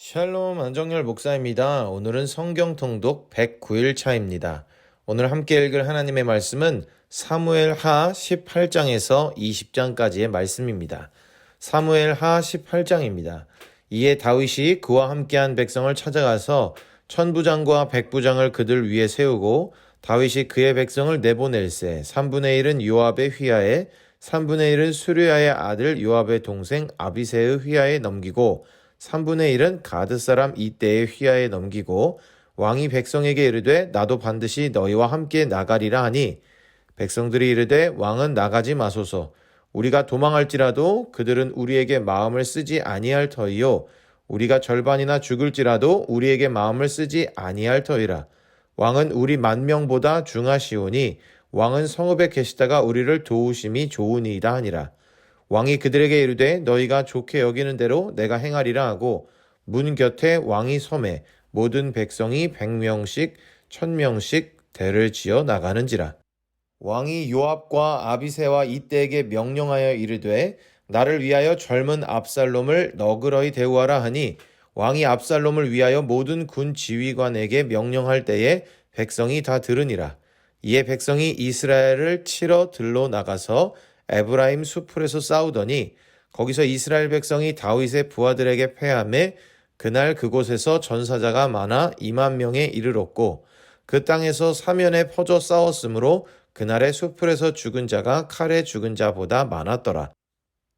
샬롬 안정열 목사입니다. 오늘은 성경 통독 109일 차입니다. 오늘 함께 읽을 하나님의 말씀은 사무엘 하 18장에서 20장까지의 말씀입니다. 사무엘 하 18장입니다. 이에 다윗이 그와 함께한 백성을 찾아가서 천부장과 백부장을 그들 위에 세우고 다윗이 그의 백성을 내보낼세 3분의 1은 요압의 휘하에 3분의 1은 수르야의 아들 요압의 동생 아비새의 휘하에 넘기고 3분의 1은 가드 사람 이때의 휘하에 넘기고 왕이 백성에게 이르되 나도 반드시 너희와 함께 나가리라 하니 백성들이 이르되 왕은 나가지 마소서 우리가 도망할지라도 그들은 우리에게 마음을 쓰지 아니할 터이요 우리가 절반이나 죽을지라도 우리에게 마음을 쓰지 아니할 터이라 왕은 우리 만명보다 중하시오니 왕은 성읍에 계시다가 우리를 도우심이 좋으니이다 하니라 왕이 그들에게 이르되 너희가 좋게 여기는 대로 내가 행하리라 하고 문 곁에 왕이 서매 모든 백성이 100명씩 1000명씩 대를 지어 나가는지라. 왕이 요압과 아비새와 이때에게 명령하여 이르되 나를 위하여 젊은 압살롬을 너그러이 대우하라 하니 왕이 압살롬을 위하여 모든 군 지휘관에게 명령할 때에 백성이 다 들으니라. 이에 백성이 이스라엘을 치러 들러 나가서 에브라임 수풀에서 싸우더니 거기서 이스라엘 백성이 다윗의 부하들에게 패하매 그날 그곳에서 전사자가 많아 2만 명에 이르렀고 그 땅에서 사면에 퍼져 싸웠으므로 그날의 수풀에서 죽은 자가 칼에 죽은 자보다 많았더라.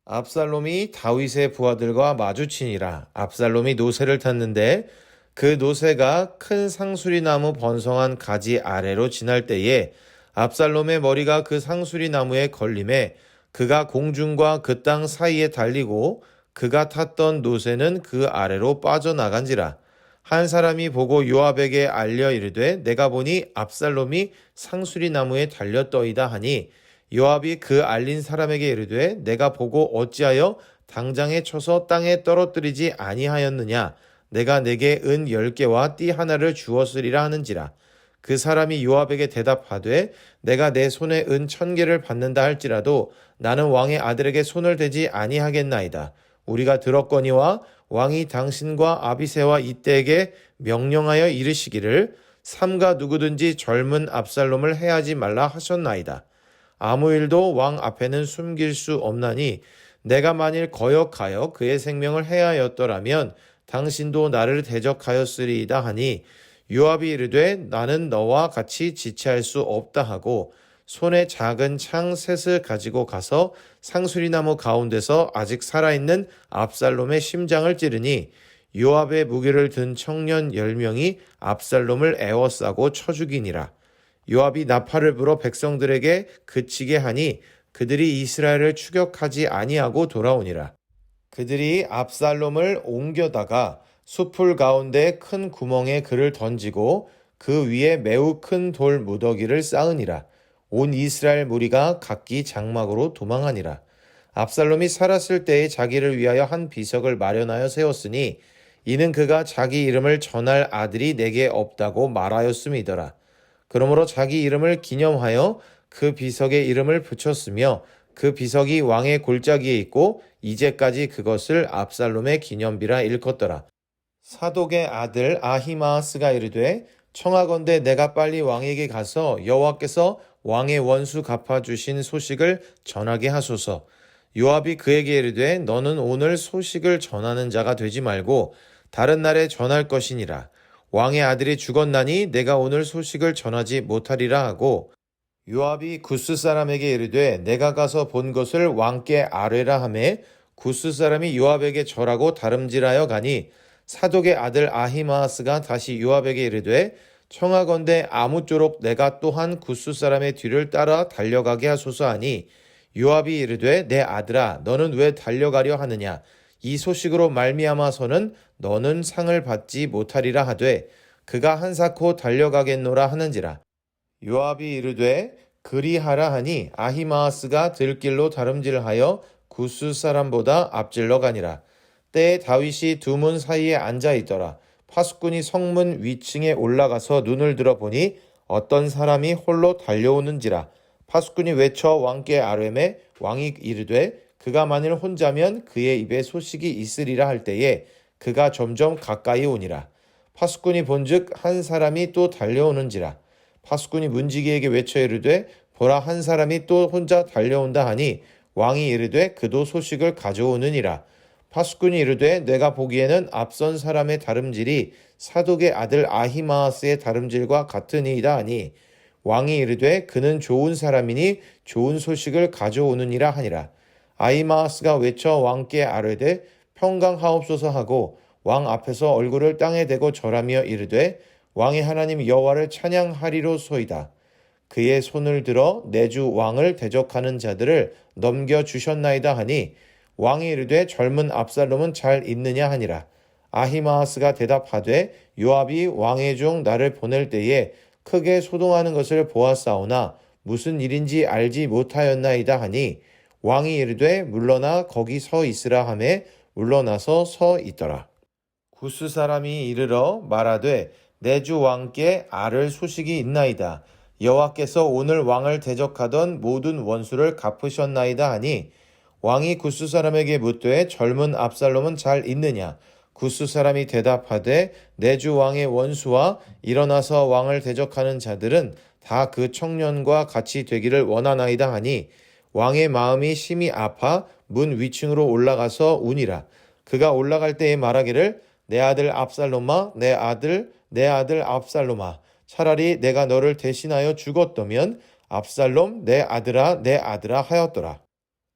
압살롬이 다윗의 부하들과 마주치니라. 압살롬이 노새를 탔는데 그 노새가 큰 상수리나무 번성한 가지 아래로 지날 때에 압살롬의 머리가 그 상수리나무에 걸림에 그가 공중과 그 땅 사이에 달리고 그가 탔던 노새는 그 아래로 빠져나간지라. 한 사람이 보고 요압에게 알려 이르되 내가 보니 압살롬이 상수리나무에 달렸더이다 하니 요압이 그 알린 사람에게 이르되 내가 보고 어찌하여 당장에 쳐서 땅에 떨어뜨리지 아니하였느냐 내가 내게 은 10개와 띠 하나를 주었으리라 하는지라. 그 사람이 요압에게 대답하되 내가 내 손에 은 1000개를 받는다 할지라도 나는 왕의 아들에게 손을 대지 아니하겠나이다. 우리가 들었거니와 왕이 당신과 아비새와 이때에게 명령하여 이르시기를 삼가 누구든지 젊은 압살롬을 해하지 말라 하셨나이다. 아무 일도 왕 앞에는 숨길 수 없나니 내가 만일 거역하여 그의 생명을 해하였더라면 당신도 나를 대적하였으리이다 하니 요압이 이르되 나는 너와 같이 지체할 수 없다 하고 손에 작은 창 셋을 가지고 가서 상수리나무 가운데서 아직 살아있는 압살롬의 심장을 찌르니 요압의 무기를 든 청년 10명이 압살롬을 에워싸고 쳐 죽이니라. 요압이 나팔을 불어 백성들에게 그치게 하니 그들이 이스라엘을 추격하지 아니하고 돌아오니라. 그들이 압살롬을 옮겨다가 숲풀 가운데 큰 구멍에 그를 던지고 그 위에 매우 큰 돌 무더기를 쌓으니라. 온 이스라엘 무리가 각기 장막으로 도망하니라. 압살롬이 살았을 때에 자기를 위하여 한 비석을 마련하여 세웠으니 이는 그가 자기 이름을 전할 아들이 내게 없다고 말하였음이더라. 그러므로 자기 이름을 기념하여 그 비석의 이름을 붙였으며 그 비석이 왕의 골짜기에 있고 이제까지 그것을 압살롬의 기념비라 일컫더라. 사독의 아들 아히마아스가 이르되 청하건대 내가 빨리 왕에게 가서 여호와께서 왕의 원수 갚아주신 소식을 전하게 하소서. 요압이 그에게 이르되 너는 오늘 소식을 전하는 자가 되지 말고 다른 날에 전할 것이니라. 왕의 아들이 죽었나니 내가 오늘 소식을 전하지 못하리라 하고 요압이 구스 사람에게 이르되 내가 가서 본 것을 왕께 아뢰라 하매 구스 사람이 요압에게 절하고 다름질하여 가니 사독의 아들 아히마아스가 다시 요압에게 이르되 청하건대 아무쪼록 내가 또한 구스 사람의 뒤를 따라 달려가게 하소서 하니 요압이 이르되 내 아들아 너는 왜 달려가려 하느냐 이 소식으로 말미암아서는 너는 상을 받지 못하리라 하되 그가 한사코 달려가겠노라 하는지라. 요압이 이르되 그리하라 하니 아히마아스가 들길로 다름질하여 구스 사람보다 앞질러 가니라. 때에 다윗이 두 문 사이에 앉아 있더라. 파수꾼이 성문 위층에 올라가서 눈을 들어보니 어떤 사람이 홀로 달려오는지라. 파수꾼이 외쳐 왕께 아뢰매 왕이 이르되 그가 만일 혼자면 그의 입에 소식이 있으리라 할 때에 그가 점점 가까이 오니라. 파수꾼이 본즉 한 사람이 또 달려오는지라. 파수꾼이 문지기에게 외쳐 이르되 보라 한 사람이 또 혼자 달려온다 하니 왕이 이르되 그도 소식을 가져오느니라. 파수꾼이 이르되 내가 보기에는 앞선 사람의 다름질이 사독의 아들 아히마아스의 다름질과 같으니이다 하니 왕이 이르되 그는 좋은 사람이니 좋은 소식을 가져오느니라 하니라. 아히마아스가 외쳐 왕께 아뢰되 평강하옵소서 하고 왕 앞에서 얼굴을 땅에 대고 절하며 이르되 왕의 하나님 여호와를 찬양하리로소이다. 그의 손을 들어 내 주 왕을 대적하는 자들을 넘겨주셨나이다 하니 왕이 이르되 젊은 압살롬은 잘 있느냐 하니라. 아히마아스가 대답하되 요압이 왕의 종 나를 보낼 때에 크게 소동하는 것을 보았사오나 무슨 일인지 알지 못하였나이다 하니 왕이 이르되 물러나 거기 서 있으라 하매 물러나서 서 있더라. 구스 사람이 이르러 말하되 내 주 왕께 아를 소식이 있나이다. 여호와께서 오늘 왕을 대적하던 모든 원수를 갚으셨나이다 하니 왕이 구스 사람에게 묻되 젊은 압살롬은 잘 있느냐? 구스 사람이 대답하되 내 주 왕의 원수와 일어나서 왕을 대적하는 자들은 다 그 청년과 같이 되기를 원하나이다 하니 왕의 마음이 심히 아파 문 위층으로 올라가서 우니라. 그가 올라갈 때에 말하기를 내 아들 압살롬아 내 아들 압살롬아 차라리 내가 너를 대신하여 죽었더면 압살롬 내 아들아 하였더라.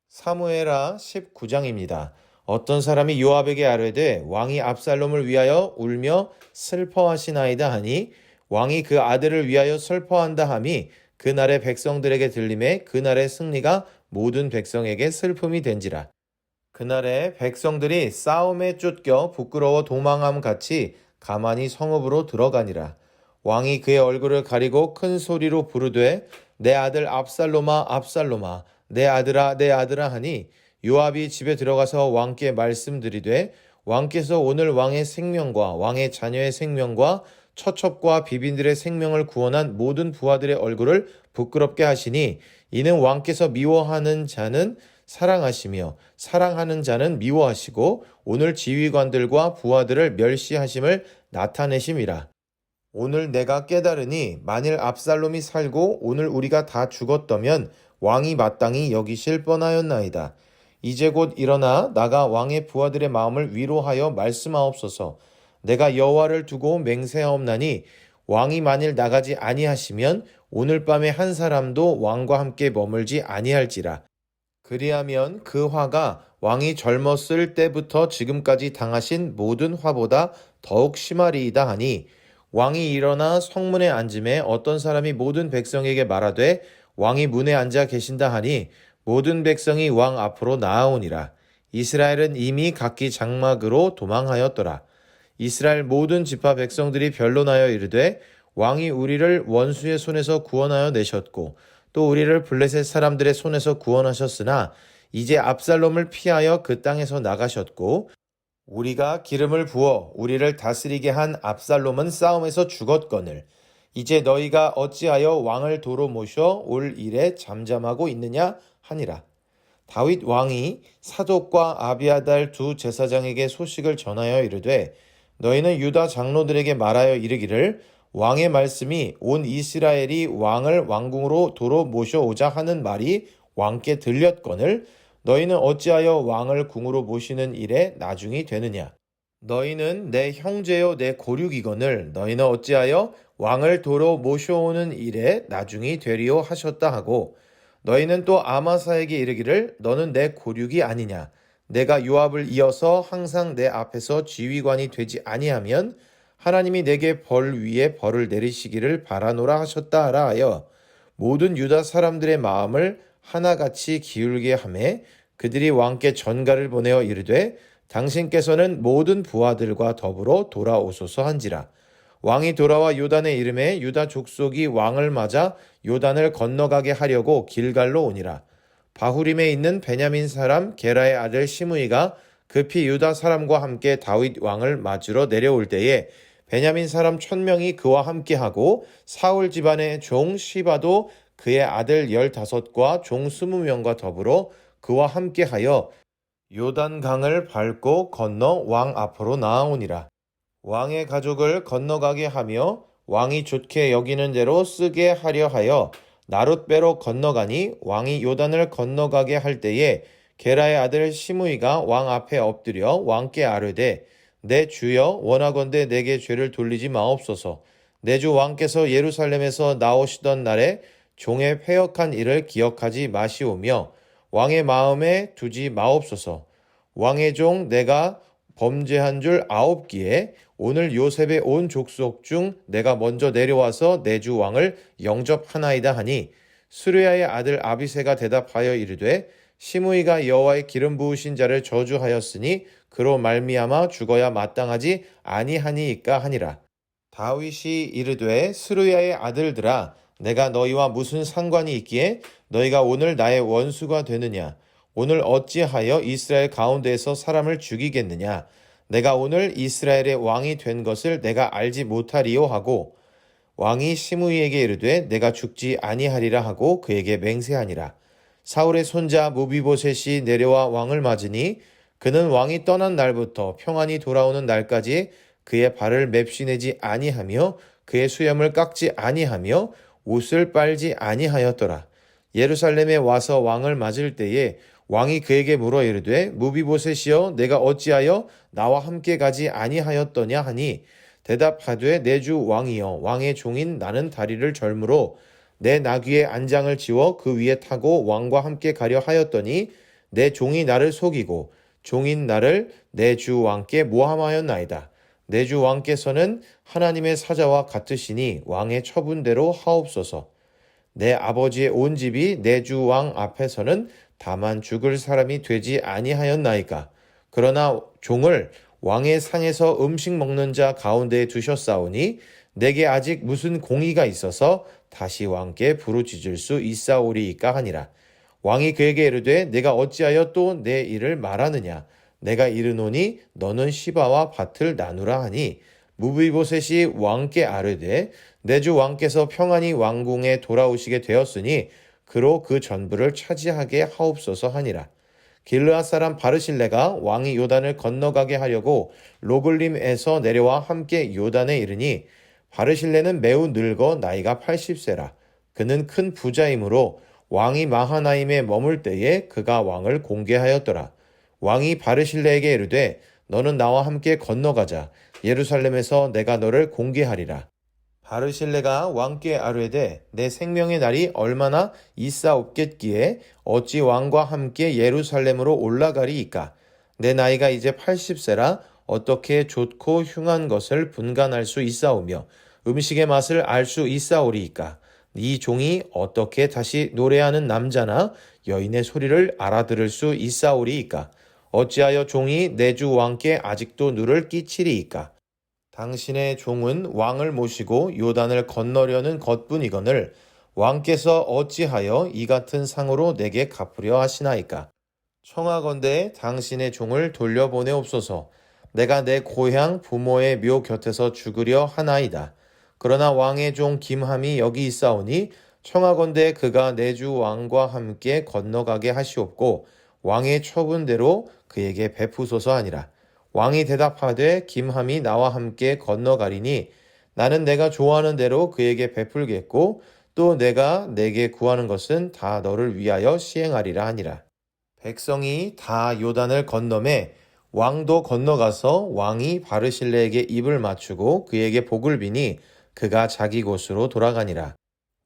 사무엘하 19장입니다. 어떤 사람이 요압에게 아뢰되 왕이 압살롬을 위하여 울며 슬퍼하시나이다 하니 왕이 그 아들을 위하여 슬퍼한다 함이 그날의 백성들에게 들림에 그날의 승리가 모든 백성에게 슬픔이 된지라. 그날에 백성들이 싸움에 쫓겨 부끄러워 도망함 같이 가만히 성읍으로 들어가니라. 왕이 그의 얼굴을 가리고 큰 소리로 부르되 내 아들 압살롬아 압살롬아 내 아들아 하니 요압이 집에 들어가서 왕께 말씀드리되 왕께서 오늘 왕의 생명과 왕의 자녀의 생명과 처첩과 비빈들의 생명을 구원한 모든 부하들의 얼굴을 부끄럽게 하시니 이는 왕께서 미워하는 자는 사랑하시며 사랑하는 자는 미워하시고 오늘 지휘관들과 부하들을 멸시하심을 나타내심이라. 오늘 내가 깨달으니 만일 압살롬이 살고 오늘 우리가 다 죽었다면 왕이 마땅히 여기실 뻔하였나이다. 이제 곧 일어나 나가 왕의 부하들의 마음을 위로하여 말씀하옵소서. 내가 여호와를 두고 맹세하옵나니 왕이 만일 나가지 아니하시면 오늘 밤에 한 사람도 왕과 함께 머물지 아니할지라. 그리하면 그 화가 왕이 젊었을 때부터 지금까지 당하신 모든 화보다 더욱 심하리이다 하니 왕이 일어나 성문에 앉음에 어떤 사람이 모든 백성에게 말하되 왕이 문에 앉아 계신다 하니 모든 백성이 왕 앞으로 나아오니라. 이스라엘은 이미 각기 장막으로 도망하였더라. 이스라엘 모든 지파 백성들이 변론하여 이르되 왕이 우리를 원수의 손에서 구원하여 내셨고 또 우리를 블레셋 사람들의 손에서 구원하셨으나 이제 압살롬을 피하여 그 땅에서 나가셨고 우리가 기름을 부어 우리를 다스리게 한 압살롬은 싸움에서 죽었거늘 이제 너희가 어찌하여 왕을 도로 모셔 올 일에 잠잠하고 있느냐 하니라. 다윗 왕이 사독과 아비아달 두 제사장에게 소식을 전하여 이르되 너희는 유다 장로들에게 말하여 이르기를 왕의 말씀이 온 이스라엘이 왕을 왕궁으로 도로 모셔오자 하는 말이 왕께 들렸거늘 너희는 어찌하여 왕을 궁으로 모시는 일에 나중이 되느냐. 너희는 내 형제요 내 고륙이거늘 너희는 어찌하여 왕을 도로 모셔오는 일에 나중이 되리요 하셨다 하고 너희는 또 아마사에게 이르기를 너는 내 고륙이 아니냐. 내가 요압을 이어서 항상 내 앞에서 지휘관이 되지 아니하면 하나님이 내게 벌 위에 벌을 내리시기를 바라노라 하셨다 하라 하여 모든 유다 사람들의 마음을 하나같이 기울게 하매 그들이 왕께 전가를 보내어 이르되 당신께서는 모든 부하들과 더불어 돌아오소서 한지라. 왕이 돌아와 요단에 이름에 유다 족속이 왕을 맞아 요단을 건너가게 하려고 길갈로 오니라. 바후림에 있는 베냐민 사람 게라의 아들 시므이가 급히 유다 사람과 함께 다윗 왕을 맞으러 내려올 때에 베냐민 사람 1000명이 그와 함께하고 사울 집안의 종 시바도 그의 아들 15과 종 20명과 더불어 그와 함께하여 요단강을 밟고 건너 왕 앞으로 나아오니라. 왕의 가족을 건너가게 하며 왕이 좋게 여기는 대로 쓰게 하려 하여 나룻배로 건너가니 왕이 요단을 건너가게 할 때에 게라의 아들 시므이가 왕 앞에 엎드려 왕께 아뢰되 내 주여 원하건대 내게 죄를 돌리지 마옵소서. 내 주 왕께서 예루살렘에서 나오시던 날에 종의 패역한 일을 기억하지 마시오며 왕의 마음에 두지 마옵소서. 왕의 종 내가 범죄한 줄 아옵기에 오늘 요셉의 온 족속 중 내가 먼저 내려와서 내 주 왕을 영접하나이다 하니 스루야의 아들 아비새가 대답하여 이르되 시므이가 여호와의 기름 부으신 자를 저주하였으니 그로 말미암아 죽어야 마땅하지 아니하니이까 하니라. 다윗이 이르되 스루야의 아들들아 내가 너희와 무슨 상관이 있기에 너희가 오늘 나의 원수가 되느냐. 오늘 어찌하여 이스라엘 가운데에서 사람을 죽이겠느냐. 내가 오늘 이스라엘의 왕이 된 것을 내가 알지 못하리요 하고 왕이 시므이에게 이르되 내가 죽지 아니하리라 하고 그에게 맹세하니라. 사울의 손자 무비보셋이 내려와 왕을 맞으니 그는 왕이 떠난 날부터 평안히 돌아오는 날까지 그의 발을 맵시내지 아니하며 그의 수염을 깎지 아니하며 옷을 빨지 아니하였더라. 예루살렘에 와서 왕을 맞을 때에 왕이 그에게 물어 이르되 무비보셋이여 내가 어찌하여 나와 함께 가지 아니하였더냐 하니 대답하되 내 주 왕이여 왕의 종인 나는 다리를 절므로 내 나귀의 안장을 지워 그 위에 타고 왕과 함께 가려 하였더니 내 종이 나를 속이고 종인 나를 내 주 왕께 모함하였나이다. 내 주 왕께서는 하나님의 사자와 같으시니 왕의 처분대로 하옵소서. 내 아버지의 온 집이 내 주 왕 앞에서는 다만 죽을 사람이 되지 아니하였나이까. 그러나 종을 왕의 상에서 음식 먹는 자 가운데에 두셨사오니 내게 아직 무슨 공의가 있어서 다시 왕께 부르짖을 수 있사오리이까 하니라. 왕이 그에게 이르되 내가 어찌하여 또 내 일을 말하느냐. 내가 이르노니 너는 시바와 밭을 나누라 하니 무비보셋이 왕께 아뢰되 내 주 왕께서 평안히 왕궁에 돌아오시게 되었으니 그로 그 전부를 차지하게 하옵소서 하니라. 길르앗 사람 바르실레가 왕이 요단을 건너가게 하려고 로글림에서 내려와 함께 요단에 이르니 바르실레는 매우 늙어 나이가 80세라. 그는 큰 부자이므로 왕이 마하나임에 머물 때에 그가 왕을 공개하였더라. 왕이 바르실레에게 이르되 너는 나와 함께 건너가자. 예루살렘에서 내가 너를 공개하리라. 바르실레가 왕께 아뢰되 내 생명의 날이 얼마나 있사옵겠기에 어찌 왕과 함께 예루살렘으로 올라가리이까. 내 나이가 이제 80세라 어떻게 좋고 흉한 것을 분간할 수 있사오며 음식의 맛을 알 수 있사오리이까. 이 종이 어떻게 다시 노래하는 남자나 여인의 소리를 알아들을 수 있사오리이까. 어찌하여 종이 내 주 왕께 아직도 누를 끼치리이까. 당신의 종은 왕을 모시고 요단을 건너려는 것뿐이거늘 왕께서 어찌하여 이 같은 상으로 내게 갚으려 하시나이까. 청하건대 당신의 종을 돌려보내옵소서. 내가 내 고향 부모의 묘 곁에서 죽으려 하나이다. 그러나 왕의 종 김함이 여기 있사오니 청하건대 그가 내 주 왕과 함께 건너가게 하시옵고 왕의 처분대로 그에게 베푸소서 하니라. 왕이 대답하되 김함이 나와 함께 건너가리니 나는 내가 좋아하는 대로 그에게 베풀겠고 또 내가 내게 구하는 것은 다 너를 위하여 시행하리라 하니라. 백성이 다 요단을 건너매 왕도 건너가서 왕이 바르실레에게 입을 맞추고 그에게 복을 비니 그가 자기 곳으로 돌아가니라.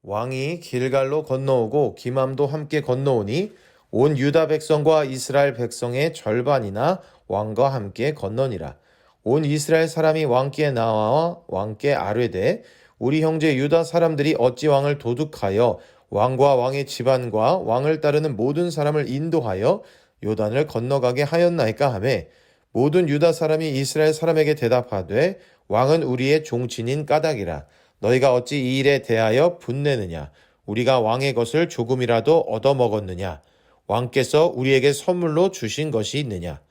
왕이 길갈로 건너오고 김함도 함께 건너오니 온 유다 백성과 이스라엘 백성의 절반이나 왕과 함께 건너니라. 온 이스라엘 사람이 왕께 나와 왕께 아뢰되 우리 형제 유다 사람들이 어찌 왕을 도둑하여 왕과 왕의 집안과 왕을 따르는 모든 사람을 인도하여 요단을 건너가게 하였나이까 하매 모든 유다 사람이 이스라엘 사람에게 대답하되 왕은 우리의 종친인 까닭이라. 너희가 어찌 이 일에 대하여 분내느냐. 우리가 왕의 것을 조금이라도 얻어먹었느냐. 왕께서 우리에게 선물로 주신 것이 있느냐.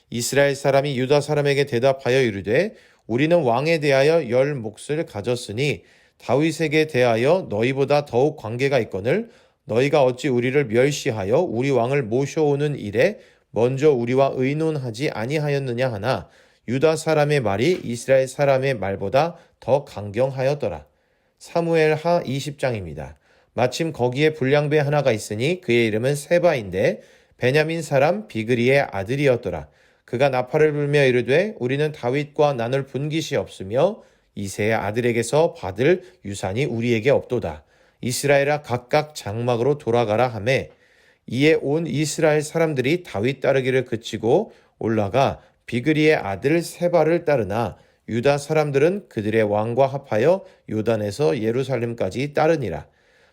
이스라엘 사람이 유다 사람에게 대답하여 이르되 우리는 왕에 대하여 10몫을 가졌으니 다윗에게 대하여 너희보다 더욱 관계가 있거늘 너희가 어찌 우리를 멸시하여 우리 왕을 모셔오는 일에 먼저 우리와 의논하지 아니하였느냐 하나 유다 사람의 말이 이스라엘 사람의 말보다 더 강경하였더라. 사무엘하 20장입니다. 마침 거기에 불량배 하나가 있으니 그의 이름은 세바인데 베냐민 사람 비그리의 아들이었더라. 그가 나팔을 불며 이르되 우리는 다윗과 나눌 분깃이 없으며 이새의 아들에게서 받을 유산이 우리에게 없도다. 이스라엘아 각각 장막으로 돌아가라 하매 이에 온 이스라엘 사람들이 다윗 따르기를 그치고 올라가 비그리의 아들 세바를 따르나 유다 사람들은 그들의 왕과 합하여 요단에서 예루살렘까지 따르니라.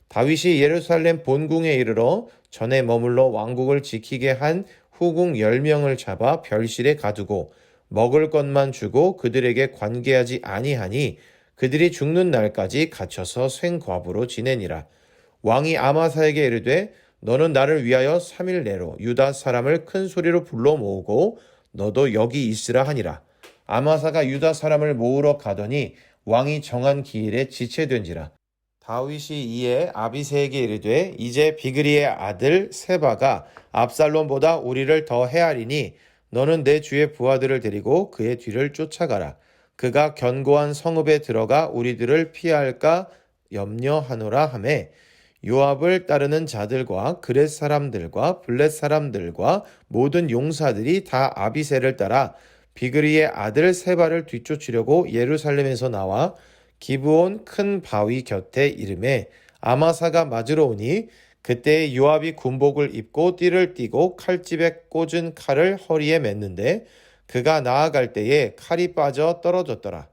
다윗이 예루살렘 본궁에 이르러 전에 머물러 왕국을 지키게 한 후궁 10명을 잡아 별실에 가두고 먹을 것만 주고 그들에게 관계하지 아니하니 그들이 죽는 날까지 갇혀서 생과부로 지내니라. 왕이 아마사에게 이르되 너는 나를 위하여 3일 내로 유다 사람을 큰 소리로 불러 모으고 너도 여기 있으라 하니라. 아마사가 유다 사람을 모으러 가더니 왕이 정한 기일에 지체된지라. 다윗이 이에 아비새에게 이르되 이제 비그리의 아들 세바가 압살롬보다 우리를 더 헤아리니 너는 내 주의 부하들을 데리고 그의 뒤를 쫓아가라. 그가 견고한 성읍에 들어가 우리들을 피할까 염려하노라 하매 요압을 따르는 자들과 그렛 사람들과 블렛 사람들과 모든 용사들이 다 아비새를 따라 비그리의 아들 세바를 뒤쫓으려고 예루살렘에서 나와 기브온 큰 바위 곁에 이르매 아마사가 맞으러 오니 그때 요압이 군복을 입고 띠를 띠고 칼집에 꽂은 칼을 허리에 맸는데 그가 나아갈 때에 칼이 빠져 떨어졌더라.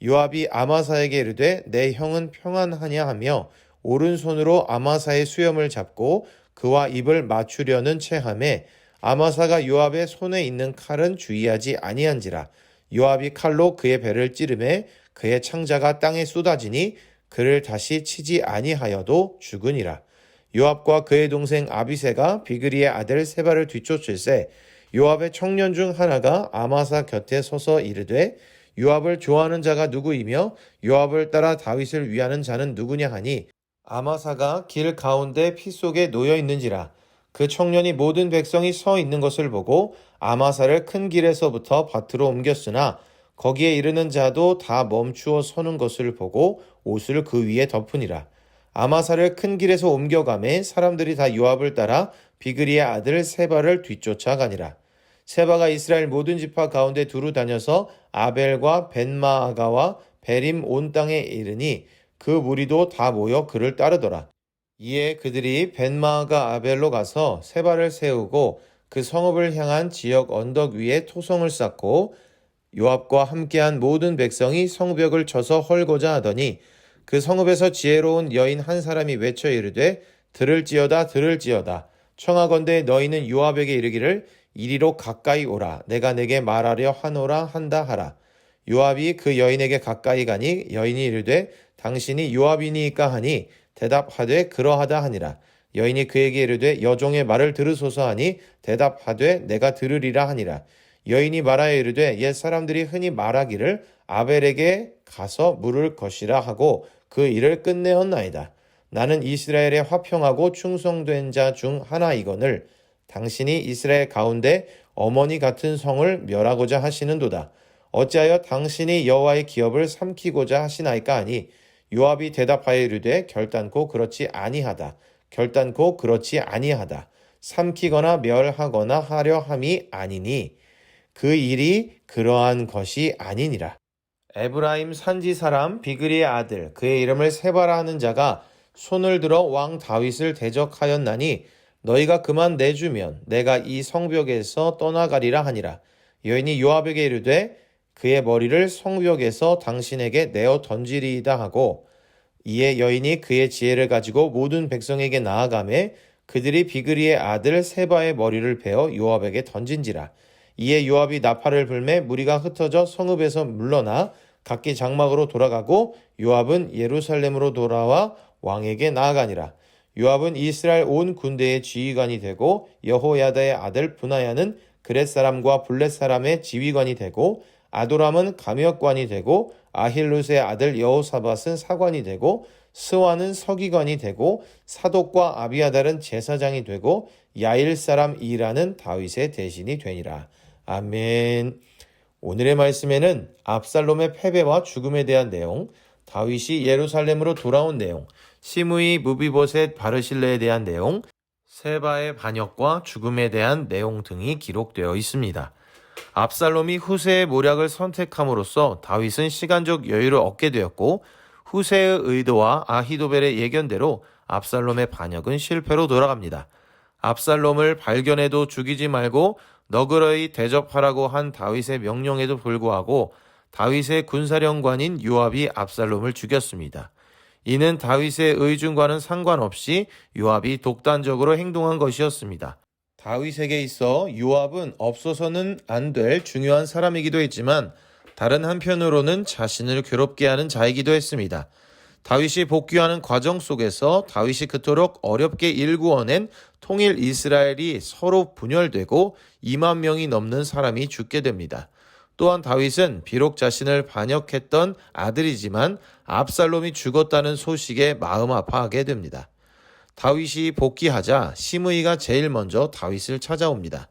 요압이 아마사에게 이르되 내 형은 평안하냐 하며 오른손으로 아마사의 수염을 잡고 그와 입을 맞추려는 체함에 아마사가 요압의 손에 있는 칼은 주의하지 아니한지라. 요압이 칼로 그의 배를 찌르매 그의 창자가 땅에 쏟아지니 그를 다시 치지 아니하여도 죽으니라. 요압과 그의 동생 아비새가 비그리의 아들 세바를 뒤쫓을새 요압의 청년 중 하나가 아마사 곁에 서서 이르되 요압을 좋아하는 자가 누구이며 요압을 따라 다윗을 위하는 자는 누구냐 하니 아마사가 길 가운데 피 속에 놓여 있는지라. 그 청년이 모든 백성이 서 있는 것을 보고 아마사를 큰 길에서부터 밭으로 옮겼으나 거기에 이르는 자도 다 멈추어 서는 것을 보고 옷을 그 위에 덮으니라. 아마사를 큰 길에서 옮겨가매 사람들이 다 요압을 따라 비그리의 아들 세바를 뒤쫓아가니라. 세바가 이스라엘 모든 지파 가운데 두루 다녀서 아벨과 벤마아가와 베림 온 땅에 이르니 그 무리도 다 모여 그를 따르더라. 이에 그들이 벤마아가 아벨로 가서 세바를 세우고 그 성읍을 향한 지역 언덕 위에 토성을 쌓고 요압과 함께한 모든 백성이 성벽을 쳐서 헐고자 하더니 그 성읍에서 지혜로운 여인 한 사람이 외쳐 이르되 들을지어다 들을지어다 청하건대 너희는 요압에게 이르기를 이리로 가까이 오라 내가 내게 말하려 하노라 한다 하라. 요압이 그 여인에게 가까이 가니 여인이 이르되 당신이 요압이니까 하니 대답하되 그러하다 하니라. 여인이 그에게 이르되 여종의 말을 들으소서 하니 대답하되 내가 들으리라 하니라. 여인이 말하여 이르되 옛 사람들이 흔히 말하기를 아벨에게 가서 물을 것이라 하고 그 일을 끝내었나이다. 나는 이스라엘의 화평하고 충성된 자 중 하나이거늘 당신이 이스라엘 가운데 어머니 같은 성을 멸하고자 하시는도다. 어찌하여 당신이 여호와의 기업을 삼키고자 하시나이까 하니 요압이 대답하여 이르되 결단코 그렇지 아니하다. 결단코 그렇지 아니하다. 삼키거나 멸하거나 하려 함이 아니니 그 일이 그러한 것이 아니니라. 에브라임 산지 사람 비그리의 아들 그의 이름을 세바라 하는 자가 손을 들어 왕 다윗을 대적하였나니 너희가 그만 내주면 내가 이 성벽에서 떠나가리라 하니라. 여인이 요압에게 이르되 그의 머리를 성벽에서 당신에게 내어 던지리이다 하고 이에 여인이 그의 지혜를 가지고 모든 백성에게 나아가매 그들이 비그리의 아들 세바의 머리를 베어 요압에게 던진지라. 이에 요압이 나팔을 불매 무리가 흩어져 성읍에서 물러나 각기 장막으로 돌아가고 요압은 예루살렘으로 돌아와 왕에게 나아가니라. 요압은 이스라엘 온 군대의 지휘관이 되고 여호야다의 아들 브나야는 그렛 사람과 블렛 사람의 지휘관이 되고 아도람은 감역관이 되고 아힐룻의 아들 여호사밧은 사관이 되고 스와는 서기관이 되고 사독과 아비아달은 제사장이 되고 야일 사람 이라는 다윗의 대신이 되니라. 아멘. 오늘의 말씀에는 압살롬의 패배와 죽음에 대한 내용, 다윗이 예루살렘으로 돌아온 내용, 시므이, 무비보셋, 바르실레에 대한 내용, 세바의 반역과 죽음에 대한 내용 등이 기록되어 있습니다. 압살롬이 후세의 모략을 선택함으로써 다윗은 시간적 여유를 얻게 되었고 후세의 의도와 아히도벨의 예견대로 압살롬의 반역은 실패로 돌아갑니다. 압살롬을 발견해도 죽이지 말고 너그러이 대접하라고 한 다윗의 명령에도 불구하고 다윗의 군사령관인 요압이 압살롬을 죽였습니다. 이는 다윗의 의중과는 상관없이 요압이 독단적으로 행동한 것이었습니다. 다윗에게 있어 요압은 없어서는 안 될 중요한 사람이기도 했지만 다른 한편으로는 자신을 괴롭게 하는 자이기도 했습니다. 다윗이 복귀하는 과정 속에서 다윗이 그토록 어렵게 일구어낸 통일 이스라엘이 서로 분열되고 2만 명이 넘는 사람이 죽게 됩니다. 또한 다윗은 비록 자신을 반역했던 아들이지만 압살롬이 죽었다는 소식에 마음 아파하게 됩니다. 다윗이 복귀하자 시므이가 제일 먼저 다윗을 찾아옵니다.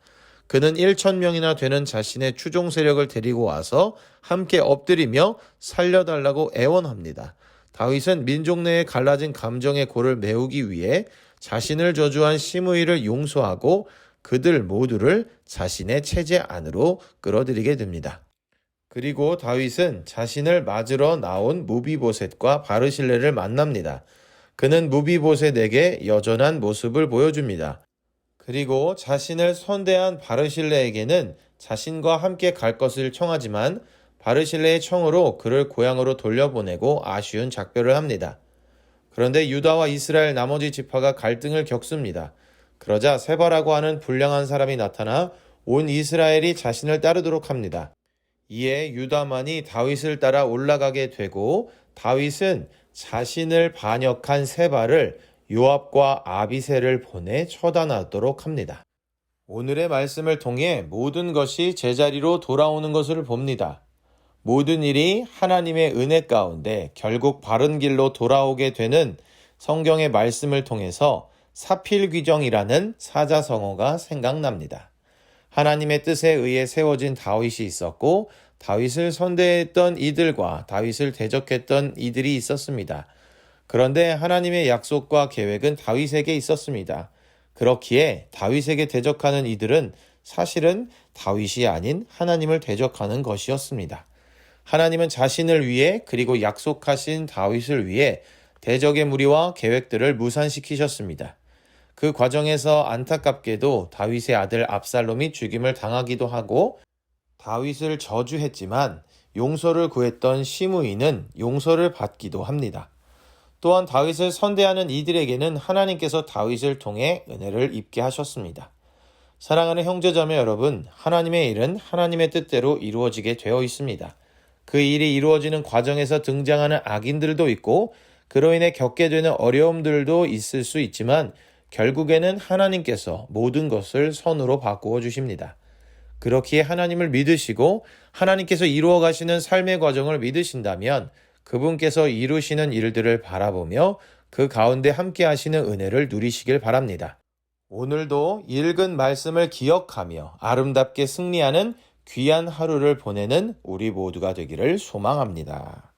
그는 1,000명이나 되는 자신의 추종 세력을 데리고 와서 함께 엎드리며 살려달라고 애원합니다. 다윗은 민족 내에 갈라진 감정의 골을 메우기 위해 자신을 저주한 시므이를 용서하고 그들 모두를 자신의 체제 안으로 끌어들이게 됩니다. 그리고 다윗은 자신을 맞으러 나온 무비보셋과 바르실레를 만납니다. 그는 무비보셋에게 여전한 모습을 보여줍니다. 그리고 자신을 선대한 바르실레에게는 자신과 함께 갈 것을 청하지만 바르실레의 청으로 그를 고향으로 돌려보내고 아쉬운 작별을 합니다. 그런데 유다와 이스라엘 나머지 지파가 갈등을 겪습니다. 그러자 세바라고 하는 불량한 사람이 나타나 온 이스라엘이 자신을 따르도록 합니다. 이에 유다만이 다윗을 따라 올라가게 되고 다윗은 자신을 반역한 세바를 요압과 아비새를 보내 처단하도록 합니다. 오늘의 말씀을 통해 모든 것이 제자리로 돌아오는 것을 봅니다. 모든 일이 하나님의 은혜 가운데 결국 바른 길로 돌아오게 되는 성경의 말씀을 통해서 사필귀정이라는 사자성어가 생각납니다. 하나님의 뜻에 의해 세워진 다윗이 있었고 다윗을 선대했던 이들과 다윗을 대적했던 이들이 있었습니다. 그런데 하나님의 약속과 계획은 다윗에게 있었습니다. 그렇기에 다윗에게 대적하는 이들은 사실은 다윗이 아닌 하나님을 대적하는 것이었습니다. 하나님은 자신을 위해 그리고 약속하신 다윗을 위해 대적의 무리와 계획들을 무산시키셨습니다. 그 과정에서 안타깝게도 다윗의 아들 압살롬이 죽임을 당하기도 하고 다윗을 저주했지만 용서를 구했던 시므이는 용서를 받기도 합니다. 또한 다윗을 선대하는 이들에게는 하나님께서 다윗을 통해 은혜를 입게 하셨습니다. 사랑하는 형제자매 여러분, 하나님의 일은 하나님의 뜻대로 이루어지게 되어 있습니다. 그 일이 이루어지는 과정에서 등장하는 악인들도 있고 그로 인해 겪게 되는 어려움들도 있을 수 있지만 결국에는 하나님께서 모든 것을 선으로 바꾸어 주십니다. 그렇기에 하나님을 믿으시고 하나님께서 이루어 가시는 삶의 과정을 믿으신다면 그분께서 이루시는 일들을 바라보며 그 가운데 함께 하시는 은혜를 누리시길 바랍니다. 오늘도 읽은 말씀을 기억하며 아름답게 승리하는 귀한 하루를 보내는 우리 모두가 되기를 소망합니다.